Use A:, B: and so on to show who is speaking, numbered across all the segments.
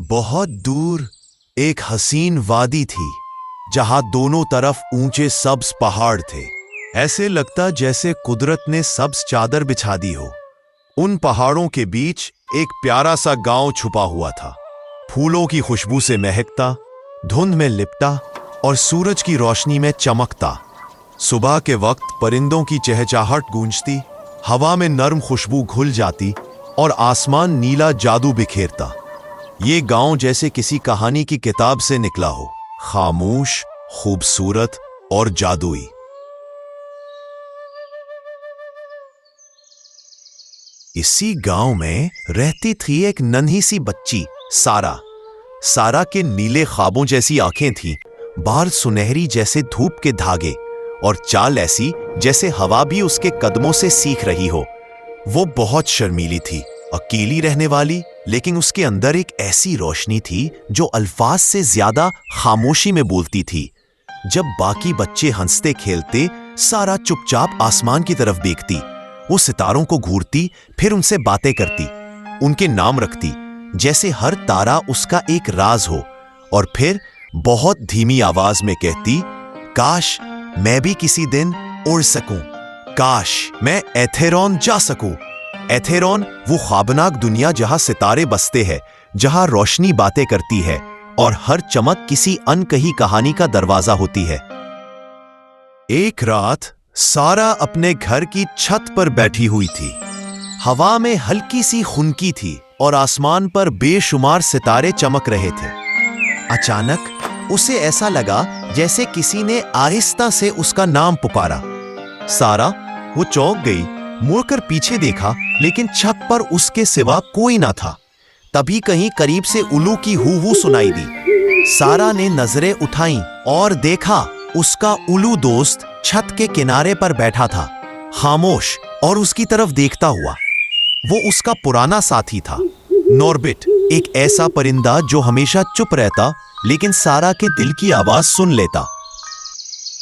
A: बहुत दूर एक हसीन वादी थी जहां दोनों तरफ ऊंचे सब्ज पहाड़ थे। ऐसे लगता जैसे कुदरत ने सब्ज चादर बिछा दी हो। उन पहाड़ों के बीच एक प्यारा सा गांव छुपा हुआ था, फूलों की खुशबू से महकता, धुंध में लिपटा और सूरज की रोशनी में चमकता। सुबह के वक्त परिंदों की चहचहाहट गूंजती, हवा में नर्म खुशबू घुल जाती और आसमान नीला जादू बिखेरता। ये गांव जैसे किसी कहानी की किताब से निकला हो, खामोश, खूबसूरत और जादुई। इसी गांव में रहती थी एक नन्ही सी बच्ची, सारा। सारा के नीले ख्वाबों जैसी आंखें थीं, बाल सुनहरी जैसे धूप के धागे और चाल ऐसी जैसे हवा भी उसके कदमों से सीख रही हो। वो बहुत शर्मीली थी, अकेली रहने वाली, लेकिन उसके अंदर एक ऐसी रोशनी थी जो अल्फाज से ज्यादा खामोशी में बोलती थी। जब बाकी बच्चे हंसते खेलते, सारा चुपचाप आसमान की तरफ देखती। वो सितारों को घूरती, फिर उनसे बातें करती, उनके नाम रखती, जैसे हर तारा उसका एक राज हो, और फिर बहुत धीमी आवाज में कहती, काश मैं भी किसी दिन उड़ सकूं, काश मैं एथेरॉन जा सकूं। एथेरॉन वो ख्वाबनाक दुनिया जहां सितारे बसते हैं, जहां रोशनी बातें करती है और हर चमक किसी अनकही कहानी का दरवाजा होती है। एक रात सारा अपने घर की छत पर बैठी हुई थी। हवा में हल्की सी खुनकी थी और आसमान पर बेशुमार सितारे चमक रहे थे। अचानक उसे ऐसा लगा जैसे किसी ने आहिस्ता से उसका नाम पुकारा। सारा वो चौंक गई, मुड़कर पीछे देखा, लेकिन छत पर उसके सिवा कोई ना था। तभी कहीं करीब से उल्लू की हू सुनाई दी। सारा ने नजरें उठाईं और देखा उसका उल्लू दोस्त छत के किनारे पर बैठा था, खामोश और उसकी तरफ देखता हुआ। वो उसका पुराना साथी था, नॉर्बिट, एक ऐसा परिंदा जो हमेशा चुप रहता लेकिन सारा के दिल की आवाज सुन लेता।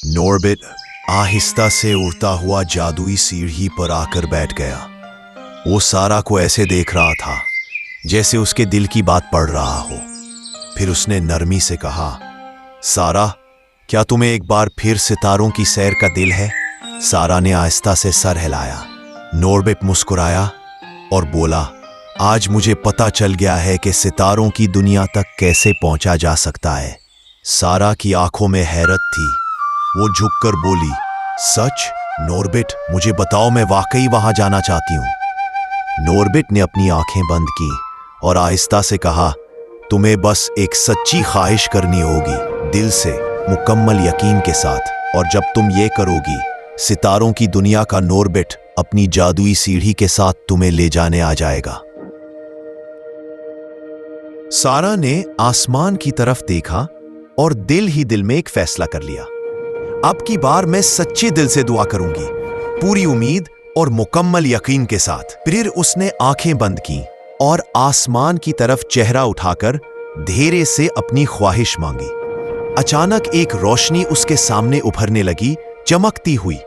A: नॉर्बिट आहिस्ता से उड़ता हुआ जादुई सीढ़ी पर आकर बैठ गया। वो सारा को ऐसे देख रहा था जैसे उसके दिल की बात पढ़ रहा हो। फिर उसने नरमी से कहा, सारा, क्या तुम्हें एक बार फिर सितारों की सैर का दिल है? सारा ने आहिस्ता से सर हिलाया। नॉर्बिट मुस्कुराया और बोला, आज मुझे पता चल गया है कि सितारों की दुनिया तक कैसे पहुंचा जा सकता है। सारा की आंखों में हैरत थी। वो झुककर बोली, सच? नॉर्बिट, मुझे बताओ, मैं वाकई वहां जाना चाहती हूं। नॉर्बिट ने अपनी आंखें बंद की और आहिस्ता से कहा, तुम्हें बस एक सच्ची ख्वाहिश करनी होगी, दिल से, मुकम्मल यकीन के साथ। और जब तुम ये करोगी, सितारों की दुनिया का नॉर्बिट अपनी जादुई सीढ़ी के साथ तुम्हें ले जाने आ जाएगा। सारा ने आसमान की तरफ देखा और दिल ही दिल में एक फैसला कर लिया, अब की बार मैं सच्चे दिल से दुआ करूंगी, पूरी उम्मीद और मुकम्मल यकीन के साथ। फिर उसने आंखें बंद की और आसमान की तरफ चेहरा उठाकर धीरे से अपनी ख्वाहिश मांगी। अचानक एक रोशनी उसके सामने उभरने लगी, चमकती हुई,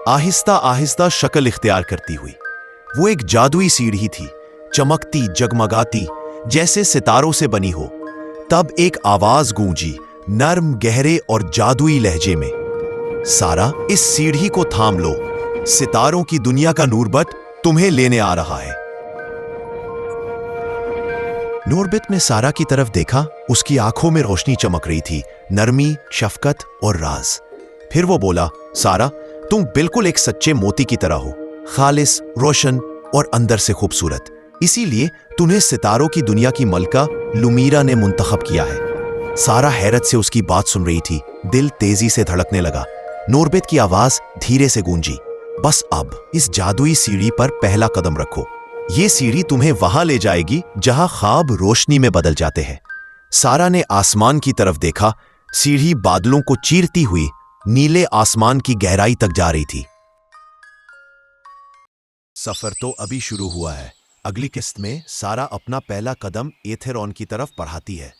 A: आहिस्ता आहिस्ता शक्ल इख्तियार करती हुई। वो एक जादुई सीढ़ी थी, चमकती, जगमगाती, जैसे सितारों से बनी हो। तब एक आवाज गूंजी, नर्म, गहरे और जादुई लहजे में, सारा, इस सीढ़ी को थाम लो, सितारों की दुनिया का नूरबट तुम्हें लेने आ रहा है। नॉर्बिट ने सारा की तरफ देखा, उसकी आंखों में रोशनी चमक रही थी, नरमी, शफकत और राज। फिर वो बोला, सारा, तुम बिल्कुल एक सच्चे मोती की तरह हो, खालिस, रोशन और अंदर से खूबसूरत। इसीलिए तुम्हें सितारों की दुनिया की मलका लुमीरा ने मुंतखब किया है। सारा हैरत से उसकी बात सुन रही थी, दिल तेजी से धड़कने लगा। नॉर्बिट की आवाज धीरे से गूंजी, बस अब इस जादुई सीढ़ी पर पहला कदम रखो। ये सीढ़ी तुम्हें वहां ले जाएगी जहां ख्वाब रोशनी में बदल जाते हैं। सारा ने आसमान की तरफ देखा, सीढ़ी बादलों को चीरती हुई नीले आसमान की गहराई तक जा रही थी। सफर तो अभी शुरू हुआ है। अगली किस्त में सारा अपना पहला कदम एथेरॉन की तरफ बढ़ाती है।